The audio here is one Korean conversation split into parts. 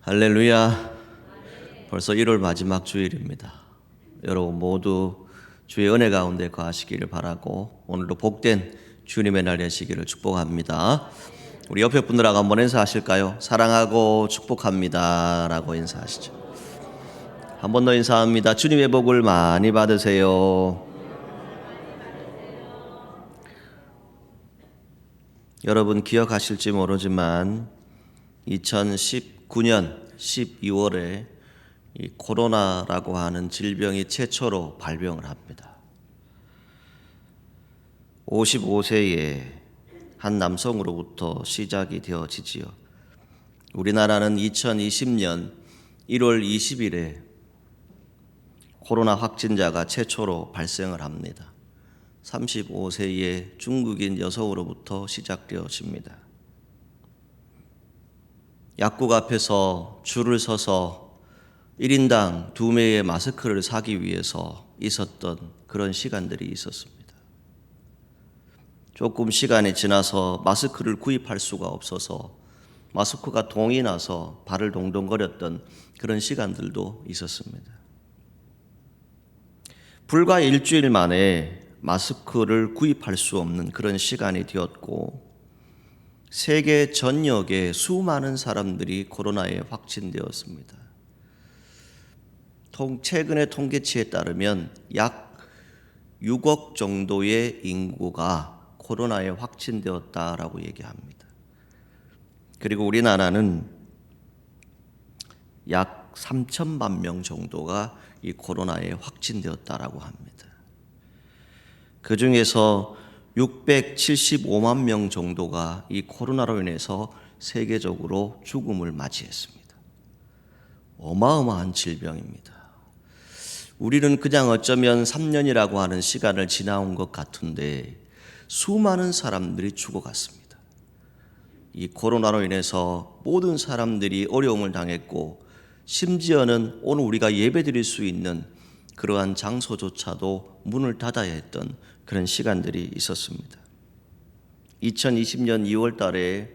할렐루야. 벌써 1월 마지막 주일입니다. 여러분 모두 주의 은혜 가운데 거하시기를 바라고 오늘도 복된 주님의 날 되시기를 축복합니다. 우리 옆에 분들하고 한번 인사하실까요? 사랑하고 축복합니다 라고 인사하시죠. 한 번 더 인사합니다. 주님의 복을 많이 받으세요. 여러분 기억하실지 모르지만 2019년 12월에 이 코로나라고 하는 질병이 최초로 발병을 합니다. 55세의 한 남성으로부터 시작이 되어지지요. 우리나라는 2020년 1월 20일에 코로나 확진자가 최초로 발생을 합니다. 35세의 중국인 여성으로부터 시작되어집니다. 약국 앞에서 줄을 서서 1인당 2매의 마스크를 사기 위해서 있었던 그런 시간들이 있었습니다. 조금 시간이 지나서 마스크를 구입할 수가 없어서 마스크가 동이 나서 발을 동동거렸던 그런 시간들도 있었습니다. 불과 일주일 만에 마스크를 구입할 수 없는 그런 시간이 되었고 세계 전역에 수많은 사람들이 코로나에 확진되었습니다. 최근의 통계치에 따르면 약 6억 정도의 인구가 코로나에 확진되었다라고 얘기합니다. 그리고 우리나라는 약 3천만 명 정도가 이 코로나에 확진되었다라고 합니다. 그 중에서 675만 명 정도가 이 코로나로 인해서 세계적으로 죽음을 맞이했습니다. 어마어마한 질병입니다. 우리는 그냥 어쩌면 3년이라고 하는 시간을 지나온 것 같은데 수많은 사람들이 죽어갔습니다. 이 코로나로 인해서 모든 사람들이 어려움을 당했고 심지어는 오늘 우리가 예배드릴 수 있는 그러한 장소조차도 문을 닫아야 했던 그런 시간들이 있었습니다. 2020년 2월 달에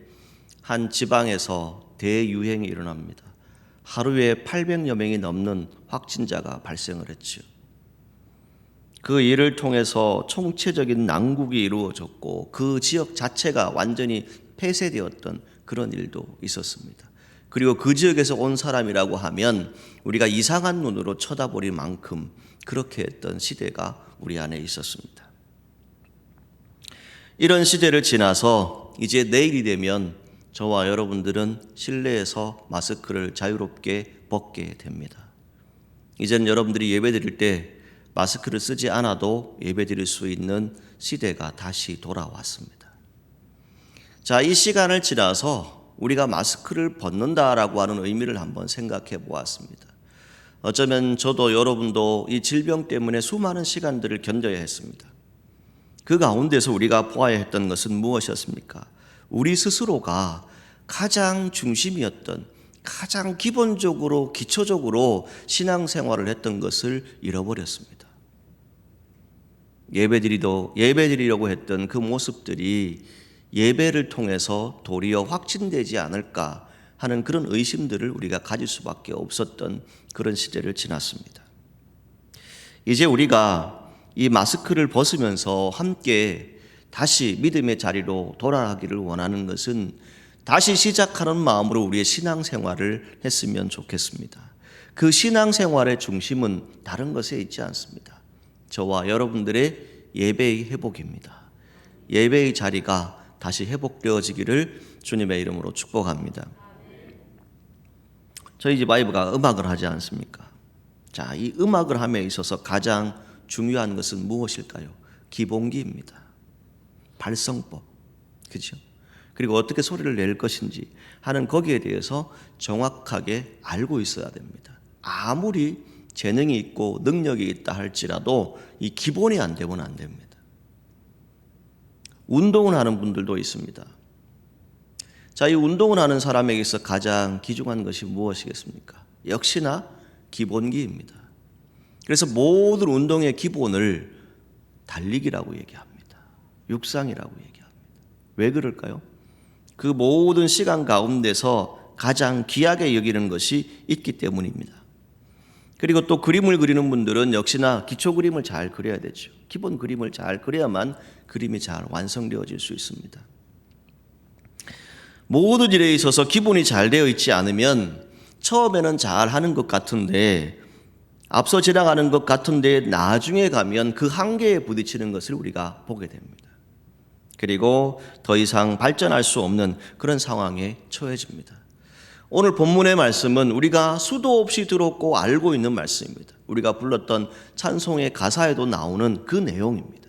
한 지방에서 대유행이 일어납니다. 하루에 800여 명이 넘는 확진자가 발생을 했죠. 그 일을 통해서 총체적인 난국이 이루어졌고 그 지역 자체가 완전히 폐쇄되었던 그런 일도 있었습니다. 그리고 그 지역에서 온 사람이라고 하면 우리가 이상한 눈으로 쳐다보릴 만큼 그렇게 했던 시대가 우리 안에 있었습니다. 이런 시대를 지나서 이제 내일이 되면 저와 여러분들은 실내에서 마스크를 자유롭게 벗게 됩니다. 이제는 여러분들이 예배드릴 때 마스크를 쓰지 않아도 예배드릴 수 있는 시대가 다시 돌아왔습니다. 자, 이 시간을 지나서 우리가 마스크를 벗는다라고 하는 의미를 한번 생각해 보았습니다. 어쩌면 저도 여러분도 이 질병 때문에 수많은 시간들을 견뎌야 했습니다. 그 가운데서 우리가 보아야 했던 것은 무엇이었습니까? 우리 스스로가 가장 중심이었던, 가장 기본적으로 기초적으로 신앙생활을 했던 것을 잃어버렸습니다. 예배드리려고 했던 그 모습들이 예배를 통해서 도리어 확진되지 않을까 하는 그런 의심들을 우리가 가질 수밖에 없었던 그런 시대를 지났습니다. 이제 우리가 이 마스크를 벗으면서 함께 다시 믿음의 자리로 돌아가기를 원하는 것은 다시 시작하는 마음으로 우리의 신앙생활을 했으면 좋겠습니다. 그 신앙생활의 중심은 다른 것에 있지 않습니다. 저와 여러분들의 예배의 회복입니다. 예배의 자리가 다시 회복되어지기를 주님의 이름으로 축복합니다. 저희 집 아이브가 음악을 하지 않습니까? 자, 이 음악을 함에 있어서 가장 중요한 것은 무엇일까요? 기본기입니다. 발성법, 그렇죠? 그리고 어떻게 소리를 낼 것인지 하는 거기에 대해서 정확하게 알고 있어야 됩니다. 아무리 재능이 있고 능력이 있다 할지라도 이 기본이 안 되면 안 됩니다. 운동을 하는 분들도 있습니다. 자, 이 운동을 하는 사람에게서 가장 귀중한 것이 무엇이겠습니까? 역시나 기본기입니다. 그래서 모든 운동의 기본을 달리기라고 얘기합니다. 육상이라고 얘기합니다. 왜 그럴까요? 그 모든 시간 가운데서 가장 귀하게 여기는 것이 있기 때문입니다. 그리고 또 그림을 그리는 분들은 역시나 기초 그림을 잘 그려야 되죠. 기본 그림을 잘 그려야만 그림이 잘 완성되어질 수 있습니다. 모든 일에 있어서 기본이 잘 되어 있지 않으면 처음에는 잘 하는 것 같은데, 앞서 지나가는 것 같은데 나중에 가면 그 한계에 부딪히는 것을 우리가 보게 됩니다. 그리고 더 이상 발전할 수 없는 그런 상황에 처해집니다. 오늘 본문의 말씀은 우리가 수도 없이 들었고 알고 있는 말씀입니다. 우리가 불렀던 찬송의 가사에도 나오는 그 내용입니다.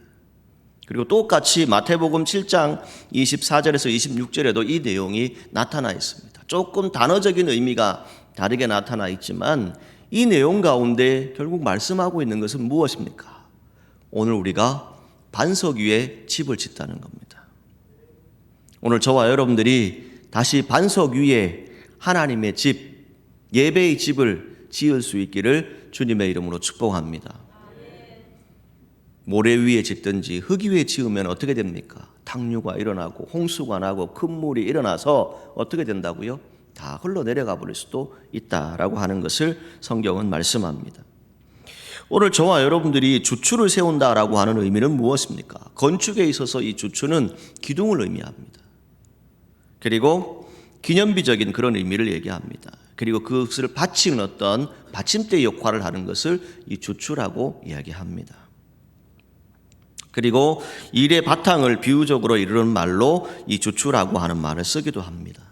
그리고 똑같이 마태복음 7장 24절에서 26절에도 이 내용이 나타나 있습니다. 조금 단어적인 의미가 다르게 나타나 있지만 이 내용 가운데 결국 말씀하고 있는 것은 무엇입니까? 오늘 우리가 반석 위에 집을 짓다는 겁니다. 오늘 저와 여러분들이 다시 반석 위에 하나님의 집, 예배의 집을 지을 수 있기를 주님의 이름으로 축복합니다. 모래 위에 짓든지 흙 위에 지으면 어떻게 됩니까? 탕류가 일어나고 홍수가 나고 큰 물이 일어나서 어떻게 된다고요? 다 흘러내려가 버릴 수도 있다라고 하는 것을 성경은 말씀합니다. 오늘 저와 여러분들이 주추를 세운다라고 하는 의미는 무엇입니까? 건축에 있어서 이 주추는 기둥을 의미합니다. 그리고 기념비적인 그런 의미를 얘기합니다. 그리고 그것을 받치는 어떤 받침대 역할을 하는 것을 이 주추라고 이야기합니다. 그리고 일의 바탕을 비유적으로 이르는 말로 이 주추라고 하는 말을 쓰기도 합니다.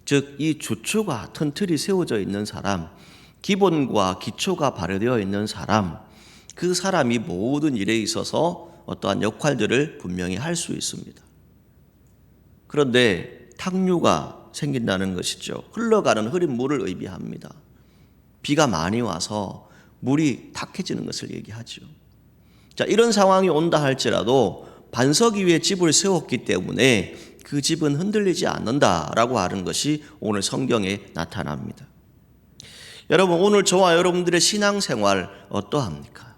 즉, 이 주추가 튼튼히 세워져 있는 사람, 기본과 기초가 발효되어 있는 사람, 그 사람이 모든 일에 있어서 어떠한 역할들을 분명히 할 수 있습니다. 그런데 탕류가 생긴다는 것이죠. 흘러가는 흐린 물을 의미합니다. 비가 많이 와서 물이 탁해지는 것을 얘기하죠. 자, 이런 상황이 온다 할지라도 반석 위에 집을 세웠기 때문에 그 집은 흔들리지 않는다라고 하는 것이 오늘 성경에 나타납니다. 여러분, 오늘 저와 여러분들의 신앙생활 어떠합니까?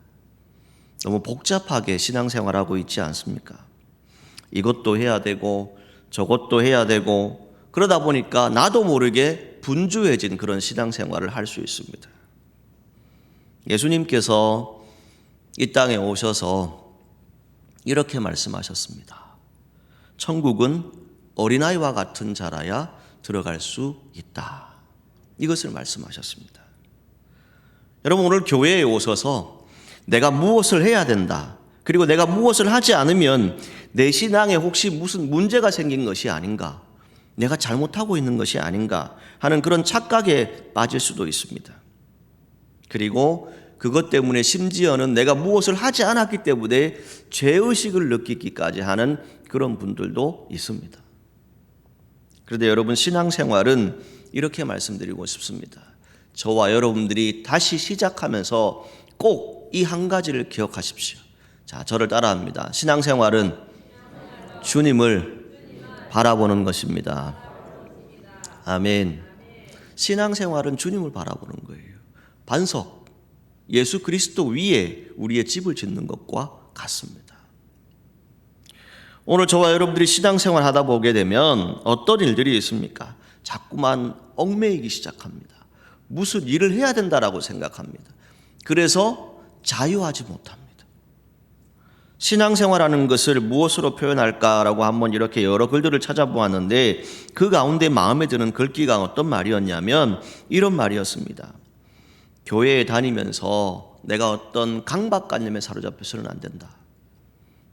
너무 복잡하게 신앙생활하고 있지 않습니까? 이것도 해야 되고 저것도 해야 되고 그러다 보니까 나도 모르게 분주해진 그런 신앙생활을 할 수 있습니다. 예수님께서 이 땅에 오셔서 이렇게 말씀하셨습니다. 천국은 어린아이와 같은 자라야 들어갈 수 있다. 이것을 말씀하셨습니다. 여러분, 오늘 교회에 오셔서 내가 무엇을 해야 된다, 그리고 내가 무엇을 하지 않으면 내 신앙에 혹시 무슨 문제가 생긴 것이 아닌가, 내가 잘못하고 있는 것이 아닌가 하는 그런 착각에 빠질 수도 있습니다. 그리고 그것 때문에 심지어는 내가 무엇을 하지 않았기 때문에 죄의식을 느끼기까지 하는 그런 분들도 있습니다. 그런데 여러분, 신앙생활은 이렇게 말씀드리고 싶습니다. 저와 여러분들이 다시 시작하면서 꼭 이 한 가지를 기억하십시오. 자, 저를 따라합니다. 신앙생활은 주님을 바라보는 것입니다. 아멘. 신앙생활은 주님을 바라보는 거예요. 반석, 예수 그리스도 위에 우리의 집을 짓는 것과 같습니다. 오늘 저와 여러분들이 신앙생활 하다 보게 되면 어떤 일들이 있습니까? 자꾸만 얽매이기 시작합니다. 무슨 일을 해야 된다라고 생각합니다. 그래서 자유하지 못합니다. 신앙생활하는 것을 무엇으로 표현할까라고 한번 이렇게 여러 글들을 찾아보았는데 그 가운데 마음에 드는 글귀가 어떤 말이었냐면 이런 말이었습니다. 교회에 다니면서 내가 어떤 강박관념에 사로잡혀서는 안 된다.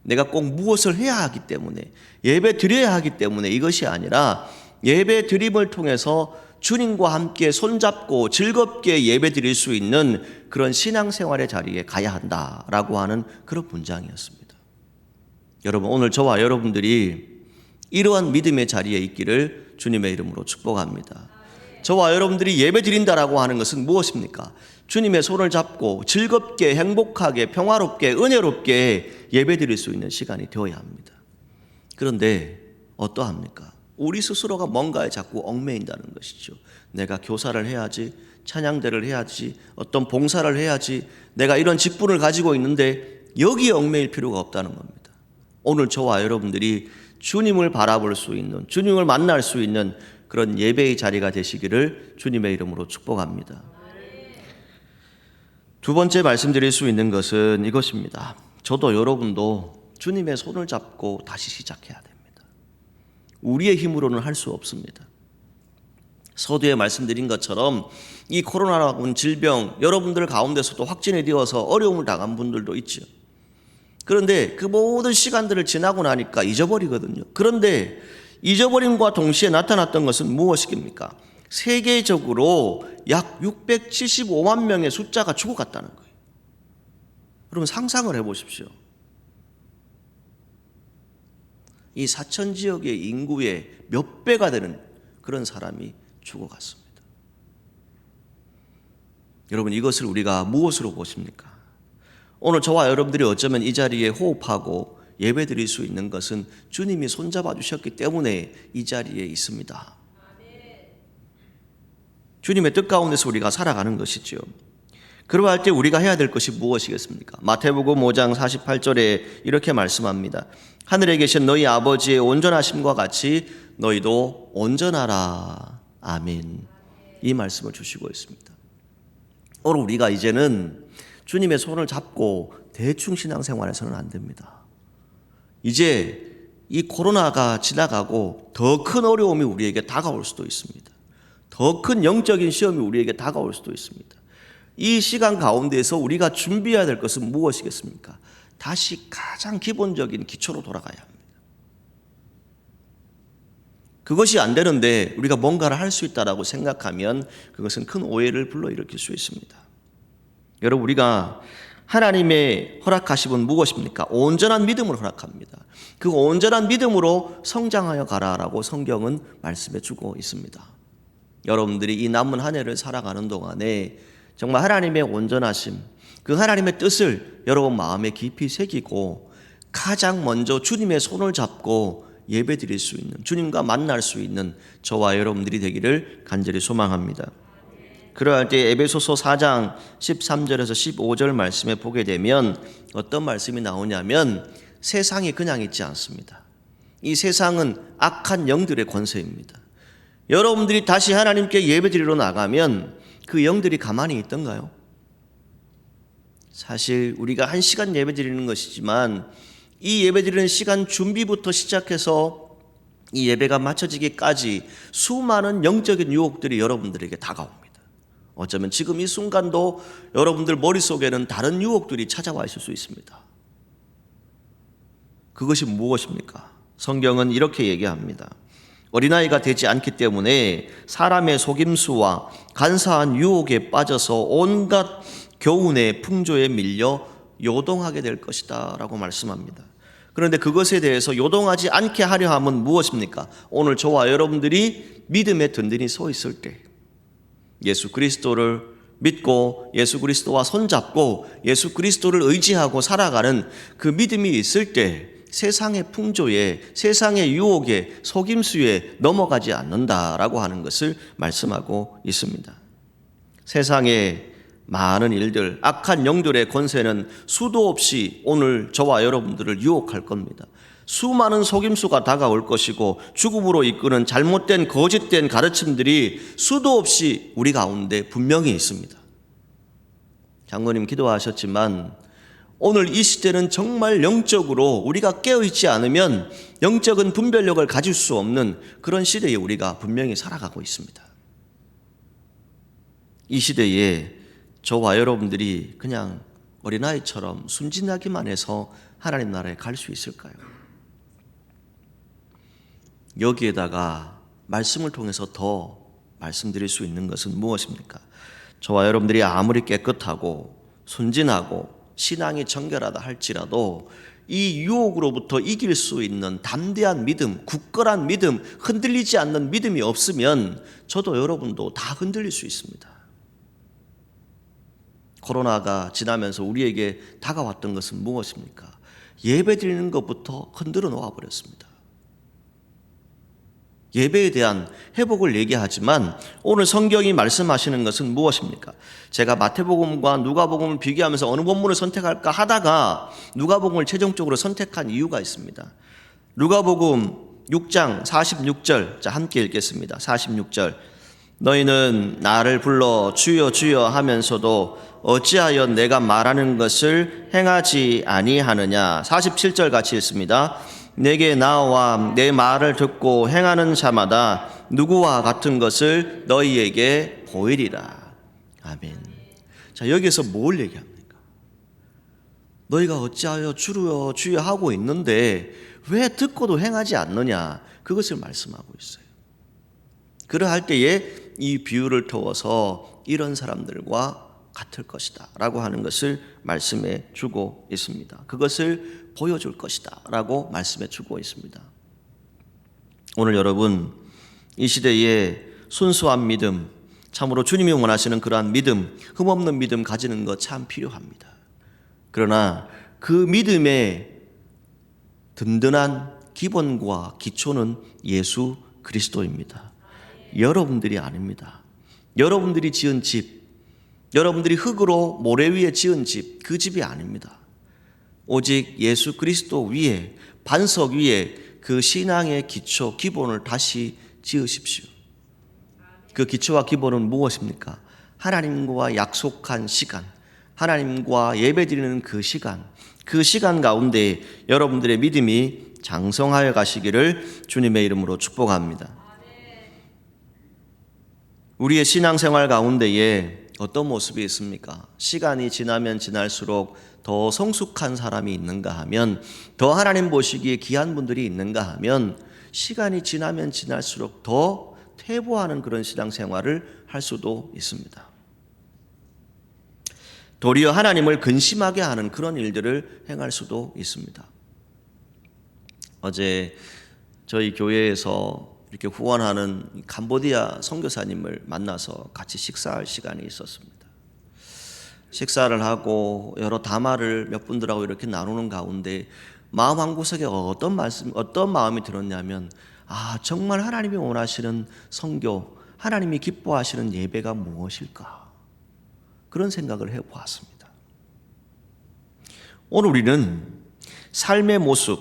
내가 꼭 무엇을 해야 하기 때문에, 예배 드려야 하기 때문에 이것이 아니라 예배 드림을 통해서 주님과 함께 손잡고 즐겁게 예배 드릴 수 있는 그런 신앙생활의 자리에 가야 한다라고 하는 그런 문장이었습니다. 여러분, 오늘 저와 여러분들이 이러한 믿음의 자리에 있기를 주님의 이름으로 축복합니다. 저와 여러분들이 예배 드린다라고 하는 것은 무엇입니까? 주님의 손을 잡고 즐겁게 행복하게 평화롭게 은혜롭게 예배 드릴 수 있는 시간이 되어야 합니다. 그런데 어떠합니까? 우리 스스로가 뭔가에 자꾸 얽매인다는 것이죠. 내가 교사를 해야지, 찬양대를 해야지, 어떤 봉사를 해야지, 내가 이런 직분을 가지고 있는데 여기에 얽매일 필요가 없다는 겁니다. 오늘 저와 여러분들이 주님을 바라볼 수 있는, 주님을 만날 수 있는 그런 예배의 자리가 되시기를 주님의 이름으로 축복합니다. 두 번째 말씀드릴 수 있는 것은 이것입니다. 저도 여러분도 주님의 손을 잡고 다시 시작해야 됩니다. 우리의 힘으로는 할 수 없습니다. 서두에 말씀드린 것처럼 이 코로나라는 질병, 여러분들 가운데서도 확진이 되어서 어려움을 당한 분들도 있죠. 그런데 그 모든 시간들을 지나고 나니까 잊어버리거든요. 그런데 잊어버림과 동시에 나타났던 것은 무엇입니까? 세계적으로 약 675만 명의 숫자가 죽어갔다는 거예요. 여러분 상상을 해보십시오. 이 사천 지역의 인구의 몇 배가 되는 그런 사람이 죽어갔습니다. 여러분 이것을 우리가 무엇으로 보십니까? 오늘 저와 여러분들이 어쩌면 이 자리에 호흡하고 예배드릴 수 있는 것은 주님이 손잡아 주셨기 때문에 이 자리에 있습니다. 주님의 뜻 가운데서 우리가 살아가는 것이죠. 그러할 때 우리가 해야 될 것이 무엇이겠습니까? 마태복음 5장 48절에 이렇게 말씀합니다. 하늘에 계신 너희 아버지의 온전하심과 같이 너희도 온전하라. 아멘. 이 말씀을 주시고 있습니다. 오늘 우리가 이제는 주님의 손을 잡고 대충 신앙생활해서는 안 됩니다. 이제 이 코로나가 지나가고 더 큰 어려움이 우리에게 다가올 수도 있습니다. 더 큰 영적인 시험이 우리에게 다가올 수도 있습니다. 이 시간 가운데에서 우리가 준비해야 될 것은 무엇이겠습니까? 다시 가장 기본적인 기초로 돌아가야 합니다. 그것이 안 되는데 우리가 뭔가를 할 수 있다라고 생각하면 그것은 큰 오해를 불러일으킬 수 있습니다. 여러분 우리가 하나님의 허락하심은 무엇입니까? 온전한 믿음을 허락합니다. 그 온전한 믿음으로 성장하여 가라라고 성경은 말씀해 주고 있습니다. 여러분들이 이 남은 한 해를 살아가는 동안에 정말 하나님의 온전하심, 그 하나님의 뜻을 여러분 마음에 깊이 새기고 가장 먼저 주님의 손을 잡고 예배드릴 수 있는, 주님과 만날 수 있는 저와 여러분들이 되기를 간절히 소망합니다. 그러할 때 에베소서 4장 13절에서 15절 말씀에 보게 되면 어떤 말씀이 나오냐면 세상이 그냥 있지 않습니다. 이 세상은 악한 영들의 권세입니다. 여러분들이 다시 하나님께 예배드리러 나가면 그 영들이 가만히 있던가요? 사실 우리가 1시간 예배드리는 것이지만 이 예배드리는 시간 준비부터 시작해서 이 예배가 마쳐지기까지 수많은 영적인 유혹들이 여러분들에게 다가옵니다. 어쩌면 지금 이 순간도 여러분들 머릿속에는 다른 유혹들이 찾아와 있을 수 있습니다. 그것이 무엇입니까? 성경은 이렇게 얘기합니다. 어린아이가 되지 않기 때문에 사람의 속임수와 간사한 유혹에 빠져서 온갖 교훈의 풍조에 밀려 요동하게 될 것이다 라고 말씀합니다. 그런데 그것에 대해서 요동하지 않게 하려 함은 무엇입니까? 오늘 저와 여러분들이 믿음에 든든히 서 있을 때 예수 그리스도를 믿고 예수 그리스도와 손잡고 예수 그리스도를 의지하고 살아가는 그 믿음이 있을 때 세상의 풍조에, 세상의 유혹에, 속임수에 넘어가지 않는다라고 하는 것을 말씀하고 있습니다. 세상의 많은 일들, 악한 영들의 권세는 수도 없이 오늘 저와 여러분들을 유혹할 겁니다. 수많은 속임수가 다가올 것이고 죽음으로 이끄는 잘못된 거짓된 가르침들이 수도 없이 우리 가운데 분명히 있습니다. 장로님 기도하셨지만 오늘 이 시대는 정말 영적으로 우리가 깨어있지 않으면 영적인 분별력을 가질 수 없는 그런 시대에 우리가 분명히 살아가고 있습니다. 이 시대에 저와 여러분들이 그냥 어린아이처럼 순진하기만 해서 하나님 나라에 갈 수 있을까요? 여기에다가 말씀을 통해서 더 말씀드릴 수 있는 것은 무엇입니까? 저와 여러분들이 아무리 깨끗하고 순진하고 신앙이 정결하다 할지라도 이 유혹으로부터 이길 수 있는 담대한 믿음, 굳건한 믿음, 흔들리지 않는 믿음이 없으면 저도 여러분도 다 흔들릴 수 있습니다. 코로나가 지나면서 우리에게 다가왔던 것은 무엇입니까? 예배드리는 것부터 흔들어 놓아버렸습니다. 예배에 대한 회복을 얘기하지만 오늘 성경이 말씀하시는 것은 무엇입니까? 제가 마태복음과 누가복음을 비교하면서 어느 본문을 선택할까 하다가 누가복음을 최종적으로 선택한 이유가 있습니다. 누가복음 6장 46절, 자 함께 읽겠습니다. 46절. 너희는 나를 불러 주여 주여 하면서도 어찌하여 내가 말하는 것을 행하지 아니하느냐. 47절 같이 읽습니다. 내게 나와 내 말을 듣고 행하는 자마다 누구와 같은 것을 너희에게 보이리라. 아멘. 자, 여기서 뭘 얘기합니까? 너희가 어찌하여 주여 주여 하고 있는데 왜 듣고도 행하지 않느냐, 그것을 말씀하고 있어요. 그러할 때에 이 비유를 터워서 이런 사람들과 같을 것이다 라고 하는 것을 말씀해 주고 있습니다. 그것을 보여줄 것이다 라고 말씀해 주고 있습니다. 오늘 여러분, 이 시대에 순수한 믿음, 참으로 주님이 원하시는 그러한 믿음, 흠없는 믿음 가지는 것 참 필요합니다. 그러나 그 믿음의 든든한 기본과 기초는 예수 그리스도입니다. 여러분들이 아닙니다. 여러분들이 지은 집, 여러분들이 흙으로 모래 위에 지은 집, 그 집이 아닙니다. 오직 예수 그리스도 위에, 반석 위에 그 신앙의 기초, 기본을 다시 지으십시오. 그 기초와 기본은 무엇입니까? 하나님과 약속한 시간, 하나님과 예배드리는 그 시간 가운데 여러분들의 믿음이 장성하여 가시기를 주님의 이름으로 축복합니다. 우리의 신앙생활 가운데에 어떤 모습이 있습니까? 시간이 지나면 지날수록 더 성숙한 사람이 있는가 하면, 더 하나님 보시기에 귀한 분들이 있는가 하면, 시간이 지나면 지날수록 더 퇴보하는 그런 신앙생활을 할 수도 있습니다. 도리어 하나님을 근심하게 하는 그런 일들을 행할 수도 있습니다. 어제 저희 교회에서 이렇게 후원하는 캄보디아 선교사님을 만나서 같이 식사할 시간이 있었습니다. 식사를 하고 여러 담화를 몇 분들하고 이렇게 나누는 가운데 마음 한구석에 어떤 마음이 들었냐면, 정말 하나님이 원하시는 선교, 하나님이 기뻐하시는 예배가 무엇일까? 그런 생각을 해보았습니다. 오늘 우리는 삶의 모습,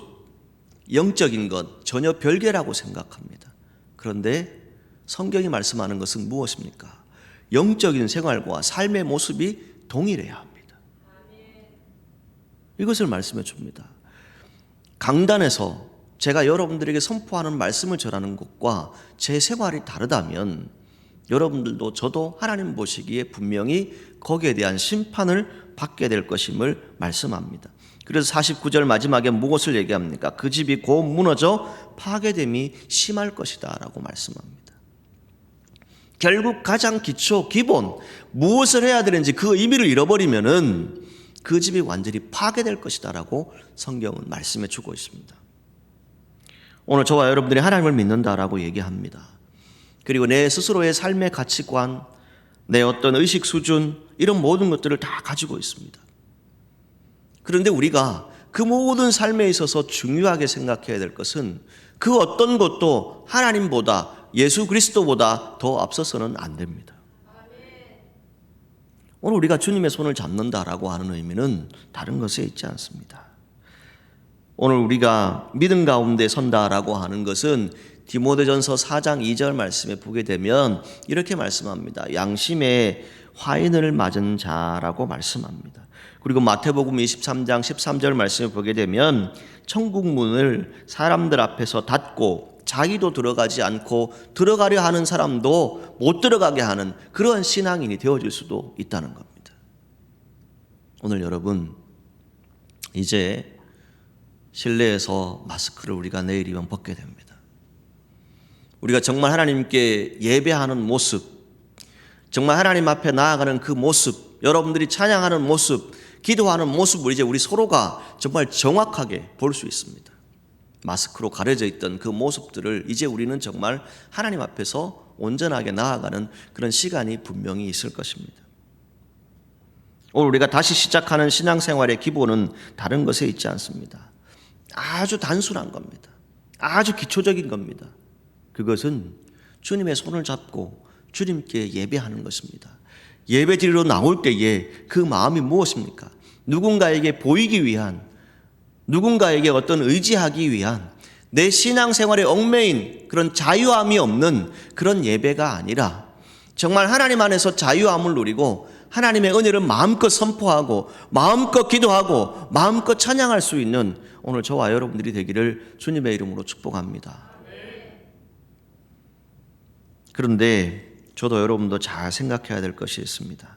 영적인 것 전혀 별개라고 생각합니다. 그런데 성경이 말씀하는 것은 무엇입니까? 영적인 생활과 삶의 모습이 동일해야 합니다. 이것을 말씀해 줍니다. 강단에서 제가 여러분들에게 선포하는 말씀을 전하는 것과 제 생활이 다르다면 여러분들도 저도 하나님 보시기에 분명히 거기에 대한 심판을 받게 될 것임을 말씀합니다. 그래서 49절 마지막에 무엇을 얘기합니까? 그 집이 곧 무너져 파괴됨이 심할 것이다 라고 말씀합니다. 결국 가장 기초, 기본, 무엇을 해야 되는지 그 의미를 잃어버리면은 그 집이 완전히 파괴될 것이다 라고 성경은 말씀해 주고 있습니다. 오늘 저와 여러분들이 하나님을 믿는다라고 얘기합니다. 그리고 내 스스로의 삶의 가치관, 내 어떤 의식 수준, 이런 모든 것들을 다 가지고 있습니다. 그런데 우리가 그 모든 삶에 있어서 중요하게 생각해야 될 것은 그 어떤 것도 하나님보다, 예수 그리스도보다 더 앞서서는 안 됩니다. 오늘 우리가 주님의 손을 잡는다라고 하는 의미는 다른 것에 있지 않습니다. 오늘 우리가 믿음 가운데 선다라고 하는 것은 디모데전서 4장 2절 말씀에 보게 되면 이렇게 말씀합니다. 양심에 화인을 맞은 자라고 말씀합니다. 그리고 마태복음 23장 13절 말씀을 보게 되면 천국 문을 사람들 앞에서 닫고 자기도 들어가지 않고 들어가려 하는 사람도 못 들어가게 하는 그런 신앙인이 되어질 수도 있다는 겁니다. 오늘 여러분, 이제 실내에서 마스크를 우리가 내일이면 벗게 됩니다. 우리가 정말 하나님께 예배하는 모습, 정말 하나님 앞에 나아가는 그 모습, 여러분들이 찬양하는 모습, 기도하는 모습을 이제 우리 서로가 정말 정확하게 볼 수 있습니다. 마스크로 가려져 있던 그 모습들을 이제 우리는 정말 하나님 앞에서 온전하게 나아가는 그런 시간이 분명히 있을 것입니다. 오늘 우리가 다시 시작하는 신앙생활의 기본은 다른 것에 있지 않습니다. 아주 단순한 겁니다. 아주 기초적인 겁니다. 그것은 주님의 손을 잡고 주님께 예배하는 것입니다. 예배 드리러 나올 때에 그 마음이 무엇입니까? 누군가에게 보이기 위한, 누군가에게 어떤 의지하기 위한, 내 신앙생활에 얽매인 그런 자유함이 없는 그런 예배가 아니라 정말 하나님 안에서 자유함을 누리고 하나님의 은혜를 마음껏 선포하고 마음껏 기도하고 마음껏 찬양할 수 있는 오늘 저와 여러분들이 되기를 주님의 이름으로 축복합니다. 그런데 저도 여러분도 잘 생각해야 될 것이 있습니다.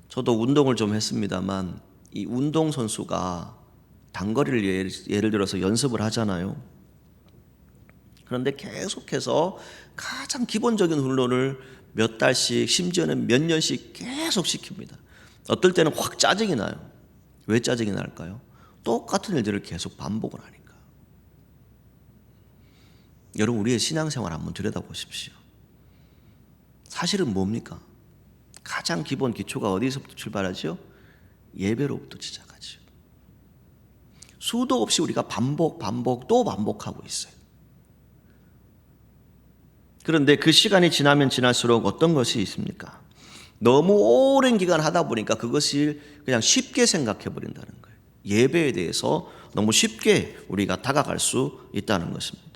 저도 운동을 좀 했습니다만 이 운동선수가 단거리를 예를 들어서 연습을 하잖아요. 그런데 계속해서 가장 기본적인 훈련을 몇 달씩 심지어는 몇 년씩 계속 시킵니다. 어떨 때는 확 짜증이 나요. 왜 짜증이 날까요? 똑같은 일들을 계속 반복을 하니까. 여러분, 우리의 신앙생활 한번 들여다보십시오. 사실은 뭡니까? 가장 기본 기초가 어디서부터 출발하죠? 예배로부터 시작하죠. 수도 없이 우리가 반복 또 반복하고 있어요. 그런데 그 시간이 지나면 지날수록 어떤 것이 있습니까? 너무 오랜 기간 하다 보니까 그것이 그냥 쉽게 생각해 버린다는 거예요. 예배에 대해서 너무 쉽게 우리가 다가갈 수 있다는 것입니다.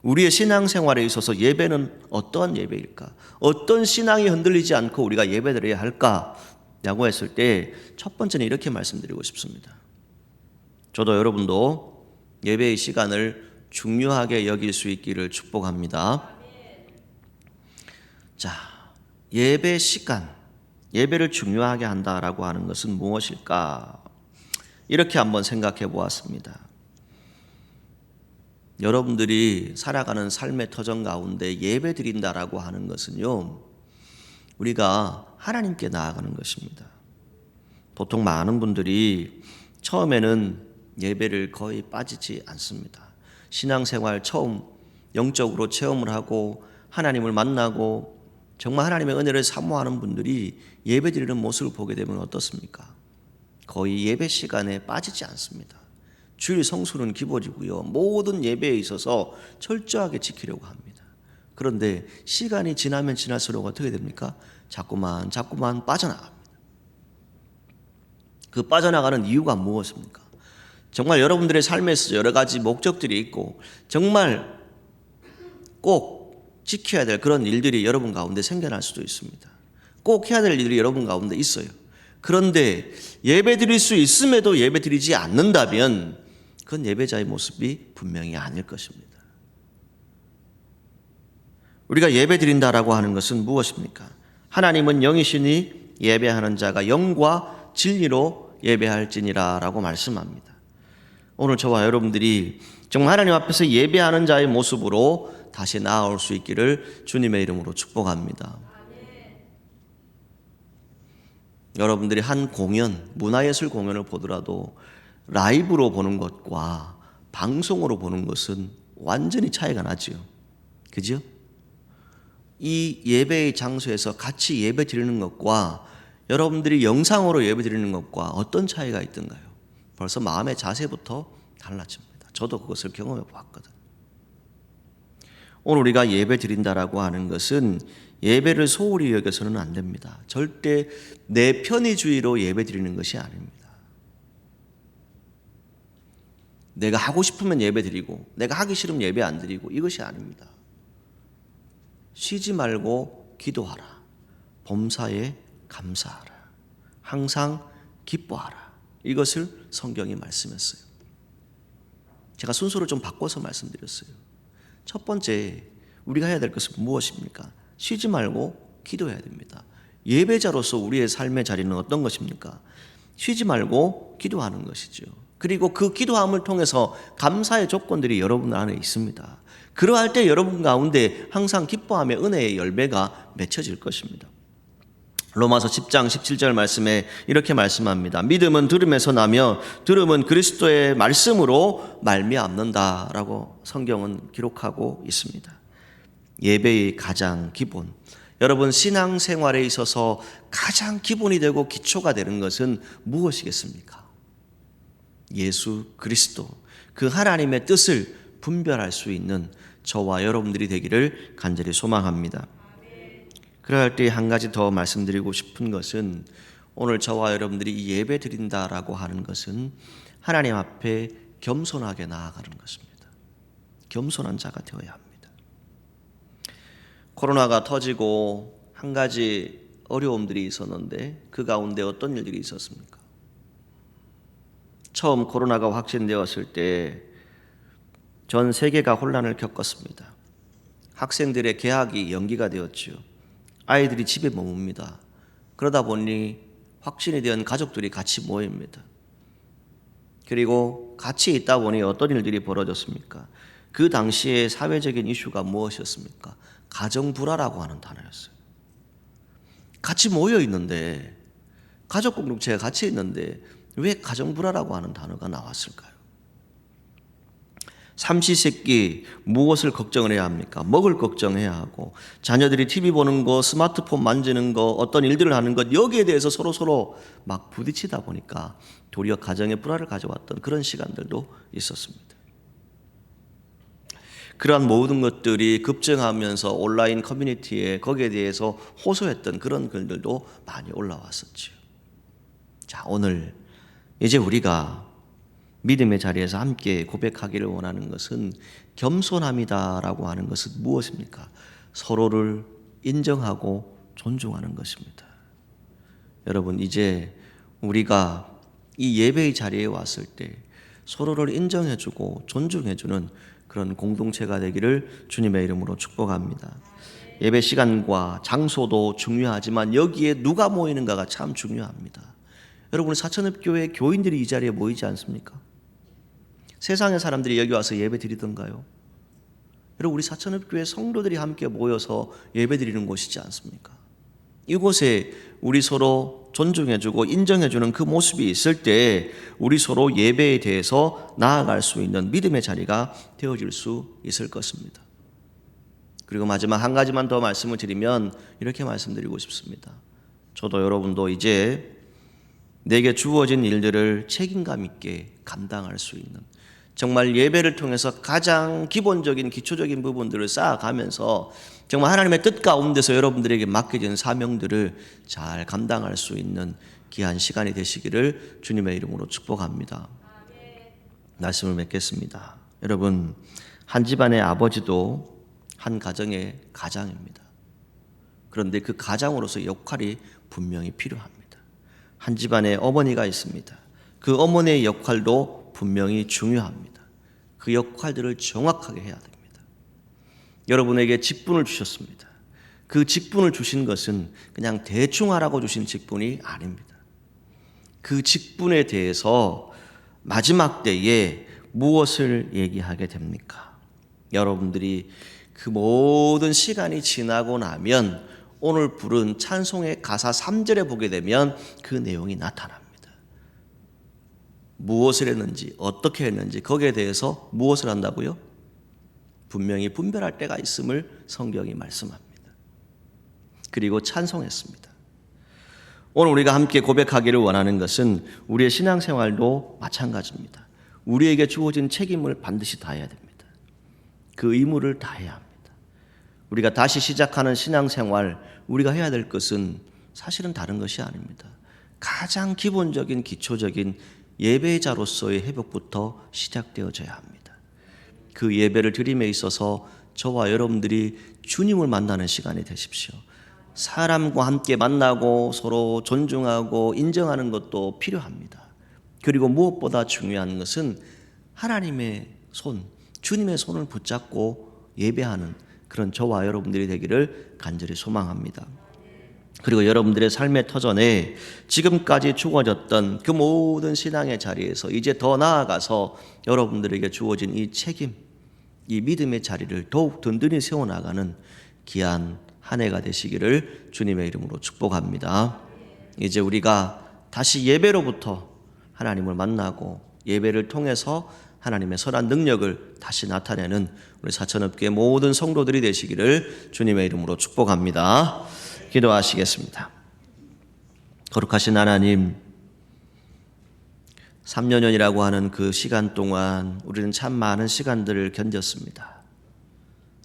우리의 신앙생활에 있어서 예배는 어떠한 예배일까? 어떤 신앙이 흔들리지 않고 우리가 예배드려야 할까라고 했을 때 첫 번째는 이렇게 말씀드리고 싶습니다. 저도 여러분도 예배의 시간을 중요하게 여길 수 있기를 축복합니다. 자, 예배 시간, 예배를 중요하게 한다라고 하는 것은 무엇일까? 이렇게 한번 생각해 보았습니다. 여러분들이 살아가는 삶의 터전 가운데 예배 드린다라고 하는 것은요, 우리가 하나님께 나아가는 것입니다. 보통 많은 분들이 처음에는 예배를 거의 빠지지 않습니다. 신앙생활 처음 영적으로 체험을 하고 하나님을 만나고 정말 하나님의 은혜를 사모하는 분들이 예배 드리는 모습을 보게 되면 어떻습니까? 거의 예배 시간에 빠지지 않습니다. 주일 성수는 기본이고요. 모든 예배에 있어서 철저하게 지키려고 합니다. 그런데 시간이 지나면 지날수록 어떻게 됩니까? 자꾸만 빠져나갑니다. 그 빠져나가는 이유가 무엇입니까? 정말 여러분들의 삶에서 여러 가지 목적들이 있고 정말 꼭 지켜야 될 그런 일들이 여러분 가운데 생겨날 수도 있습니다. 꼭 해야 될 일들이 여러분 가운데 있어요. 그런데 예배 드릴 수 있음에도 예배 드리지 않는다면 그건 예배자의 모습이 분명히 아닐 것입니다. 우리가 예배 드린다라고 하는 것은 무엇입니까? 하나님은 영이시니 예배하는 자가 영과 진리로 예배할지니라 라고 말씀합니다. 오늘 저와 여러분들이 정말 하나님 앞에서 예배하는 자의 모습으로 다시 나아올 수 있기를 주님의 이름으로 축복합니다. 여러분들이 한 공연, 문화예술 공연을 보더라도 라이브로 보는 것과 방송으로 보는 것은 완전히 차이가 나죠. 그죠? 이 예배의 장소에서 같이 예배 드리는 것과 여러분들이 영상으로 예배 드리는 것과 어떤 차이가 있던가요? 벌써 마음의 자세부터 달라집니다. 저도 그것을 경험해 보았거든요. 오늘 우리가 예배 드린다라고 하는 것은 예배를 소홀히 여겨서는 안 됩니다. 절대 내 편의주의로 예배 드리는 것이 아닙니다. 내가 하고 싶으면 예배 드리고 내가 하기 싫으면 예배 안 드리고 이것이 아닙니다. 쉬지 말고 기도하라. 범사에 감사하라. 항상 기뻐하라. 이것을 성경이 말씀했어요. 제가 순서를 좀 바꿔서 말씀드렸어요. 첫 번째, 우리가 해야 될 것은 무엇입니까? 쉬지 말고 기도해야 됩니다. 예배자로서 우리의 삶의 자리는 어떤 것입니까? 쉬지 말고 기도하는 것이죠. 그리고 그 기도함을 통해서 감사의 조건들이 여러분 안에 있습니다. 그러할 때 여러분 가운데 항상 기뻐함의 은혜의 열매가 맺혀질 것입니다. 로마서 10장 17절 말씀에 이렇게 말씀합니다. 믿음은 들음에서 나며 들음은 그리스도의 말씀으로 말미암는다라고 성경은 기록하고 있습니다. 예배의 가장 기본, 여러분 신앙생활에 있어서 가장 기본이 되고 기초가 되는 것은 무엇이겠습니까? 예수 그리스도, 그 하나님의 뜻을 분별할 수 있는 저와 여러분들이 되기를 간절히 소망합니다. 그럴 때 한 가지 더 말씀드리고 싶은 것은 오늘 저와 여러분들이 이 예배 드린다라고 하는 것은 하나님 앞에 겸손하게 나아가는 것입니다. 겸손한 자가 되어야 합니다. 코로나가 터지고 한 가지 어려움들이 있었는데 그 가운데 어떤 일들이 있었습니까? 처음 코로나가 확진되었을 때 전 세계가 혼란을 겪었습니다. 학생들의 개학이 연기가 되었죠. 아이들이 집에 머뭅니다. 그러다 보니 확진이 된 가족들이 같이 모입니다. 그리고 같이 있다 보니 어떤 일들이 벌어졌습니까? 그 당시에 사회적인 이슈가 무엇이었습니까? 가정불화라고 하는 단어였어요. 같이 모여 있는데, 가족 공동체가 같이 있는데 왜 가정불화라고 하는 단어가 나왔을까요? 삼시세끼 무엇을 걱정을 해야 합니까? 먹을 걱정해야 하고, 자녀들이 TV 보는 거, 스마트폰 만지는 거, 어떤 일들을 하는 것, 여기에 대해서 서로 막 부딪히다 보니까 도리어 가정의 불화를 가져왔던 그런 시간들도 있었습니다. 그러한 모든 것들이 급증하면서 온라인 커뮤니티에 거기에 대해서 호소했던 그런 글들도 많이 올라왔었죠. 자, 오늘 이제 우리가 믿음의 자리에서 함께 고백하기를 원하는 것은 겸손함이다라고 하는 것은 무엇입니까? 서로를 인정하고 존중하는 것입니다. 여러분, 이제 우리가 이 예배의 자리에 왔을 때 서로를 인정해주고 존중해주는 그런 공동체가 되기를 주님의 이름으로 축복합니다. 예배 시간과 장소도 중요하지만 여기에 누가 모이는가가 참 중요합니다. 여러분, 사천읍교회 교인들이 이 자리에 모이지 않습니까? 세상의 사람들이 여기 와서 예배 드리던가요? 여러분, 우리 사천읍교회 성도들이 함께 모여서 예배 드리는 곳이지 않습니까? 이곳에 우리 서로 존중해주고 인정해주는 그 모습이 있을 때 우리 서로 예배에 대해서 나아갈 수 있는 믿음의 자리가 되어질 수 있을 것입니다. 그리고 마지막 한 가지만 더 말씀을 드리면 이렇게 말씀드리고 싶습니다. 저도 여러분도 이제 내게 주어진 일들을 책임감 있게 감당할 수 있는, 정말 예배를 통해서 가장 기본적인 기초적인 부분들을 쌓아가면서 정말 하나님의 뜻 가운데서 여러분들에게 맡겨진 사명들을 잘 감당할 수 있는 귀한 시간이 되시기를 주님의 이름으로 축복합니다. 말씀을 맺겠습니다. 여러분, 한 집안의 아버지도 한 가정의 가장입니다. 그런데 그 가장으로서 역할이 분명히 필요합니다. 한 집안에 어머니가 있습니다. 그 어머니의 역할도 분명히 중요합니다. 그 역할들을 정확하게 해야 됩니다. 여러분에게 직분을 주셨습니다. 그 직분을 주신 것은 그냥 대충 하라고 주신 직분이 아닙니다. 그 직분에 대해서 마지막 때에 무엇을 얘기하게 됩니까? 여러분들이 그 모든 시간이 지나고 나면 오늘 부른 찬송의 가사 3절에 보게 되면 그 내용이 나타납니다. 무엇을 했는지, 어떻게 했는지, 거기에 대해서 무엇을 한다고요? 분명히 분별할 때가 있음을 성경이 말씀합니다. 그리고 찬송했습니다. 오늘 우리가 함께 고백하기를 원하는 것은 우리의 신앙생활도 마찬가지입니다. 우리에게 주어진 책임을 반드시 다해야 됩니다. 그 의무를 다해야 합니다. 우리가 다시 시작하는 신앙생활, 우리가 해야 될 것은 사실은 다른 것이 아닙니다. 가장 기본적인 기초적인 예배자로서의 회복부터 시작되어져야 합니다. 그 예배를 드림에 있어서 저와 여러분들이 주님을 만나는 시간이 되십시오. 사람과 함께 만나고 서로 존중하고 인정하는 것도 필요합니다. 그리고 무엇보다 중요한 것은 하나님의 손, 주님의 손을 붙잡고 예배하는 그런 저와 여러분들이 되기를 간절히 소망합니다. 그리고 여러분들의 삶의 터전에 지금까지 주어졌던 그 모든 신앙의 자리에서 이제 더 나아가서 여러분들에게 주어진 이 책임, 이 믿음의 자리를 더욱 든든히 세워나가는 귀한 한 해가 되시기를 주님의 이름으로 축복합니다. 이제 우리가 다시 예배로부터 하나님을 만나고 예배를 통해서 하나님의 선한 능력을 다시 나타내는 우리 사천읍교회 모든 성도들이 되시기를 주님의 이름으로 축복합니다. 기도하시겠습니다. 거룩하신 하나님, 3년이라고 하는 그 시간 동안 우리는 참 많은 시간들을 견뎠습니다.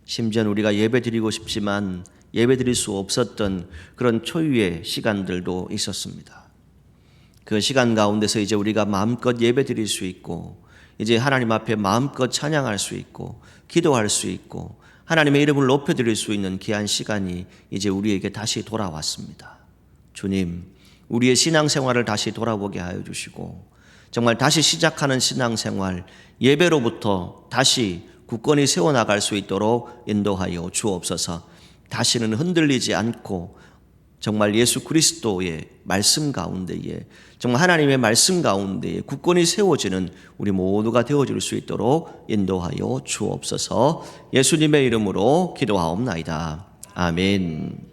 심지어는 우리가 예배 드리고 싶지만 예배 드릴 수 없었던 그런 초유의 시간들도 있었습니다. 그 시간 가운데서 이제 우리가 마음껏 예배 드릴 수 있고 이제 하나님 앞에 마음껏 찬양할 수 있고 기도할 수 있고 하나님의 이름을 높여드릴 수 있는 귀한 시간이 이제 우리에게 다시 돌아왔습니다. 주님, 우리의 신앙생활을 다시 돌아보게 하여 주시고 정말 다시 시작하는 신앙생활, 예배로부터 다시 굳건히 세워나갈 수 있도록 인도하여 주옵소서. 다시는 흔들리지 않고 정말 예수 그리스도의 말씀 가운데에, 정말 하나님의 말씀 가운데에 굳건히 세워지는 우리 모두가 되어줄 수 있도록 인도하여 주옵소서. 예수님의 이름으로 기도하옵나이다. 아멘.